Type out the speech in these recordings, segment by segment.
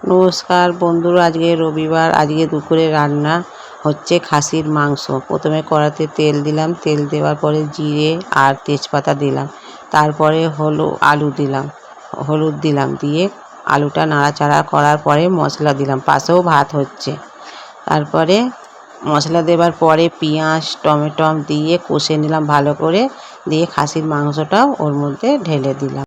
নমস্কার বন্ধুরা, আজকে রবিবার। আজকে দুপুরে রান্না হচ্ছে খাসির মাংস। প্রথমে কড়াতে তেল দিলাম, তেল দেওয়ার পরে জিরে আর তেজপাতা দিলাম, তারপরে হলুদ দিলাম, দিয়ে আলুটা নাড়াচাড়া করার পরে মশলা দিলাম। পাশেও ভাত হচ্ছে। তারপরে মশলা দেওয়ার পরে পেঁয়াজ টমেটো দিয়ে কষে নিলাম ভালো করে, দিয়ে খাসির মাংসটাও ওর মধ্যে ঢেলে দিলাম।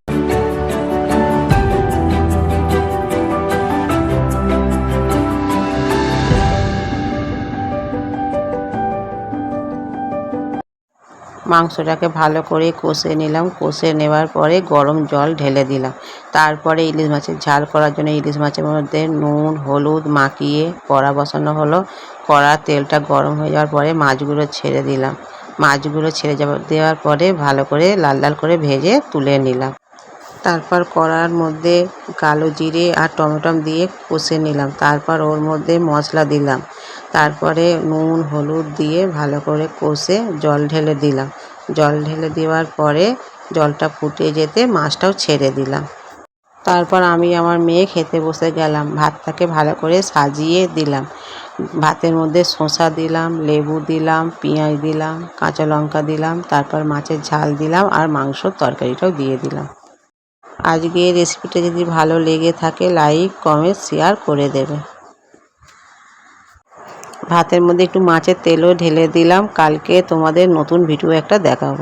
মাংসটাকে ভালো করে কষে নিলাম। কষে নেওয়ার পরে গরম জল ঢেলে দিলাম। তারপরে ইলিশ মাছের ঝাল করার জন্য ইলিশ মাছের মধ্যে নুন হলুদ মাখিয়ে কড়া বসানো হলো। কড়ার তেলটা গরম হয়ে যাওয়ার পরে মাছগুলো ছেড়ে দিলাম। মাছগুলো ছেড়ে দেওয়ার পরে ভালো করে লাল লাল করে ভেজে তুলে নিলাম। তারপর কড়ার মধ্যে কালো জিরে আর টমেটো দিয়ে কষে নিলাম। তারপর ওর মধ্যে মশলা দিলাম। তারপরে নুন হলুদ দিয়ে ভালো করে কষে জল ঢেলে দিলাম। জল ঢেলে দেওয়ার পরে জলটা ফুটে যেতে মাছটাও ছেড়ে দিলাম। তারপর আমি আমার মেয়ে খেতে বসে গেলাম। ভাতটাকে ভালো করে সাজিয়ে দিলাম। ভাতের মধ্যে শসা দিলাম, লেবু দিলাম, পেঁয়াজ দিলাম, কাঁচা লঙ্কা দিলাম, তারপর মাছের ঝাল দিলাম আর মাংসর তরকারিটাও দিয়ে দিলাম। আজকে এই রেসিপিটা যদি ভালো লেগে থাকে লাইক কমেন্ট শেয়ার করে দেবে। ভাতের মধ্যে একটু মাছের তেলও ঢেলে দিলাম। কালকে তোমাদের নতুন ভিডিও একটা দেখাবো।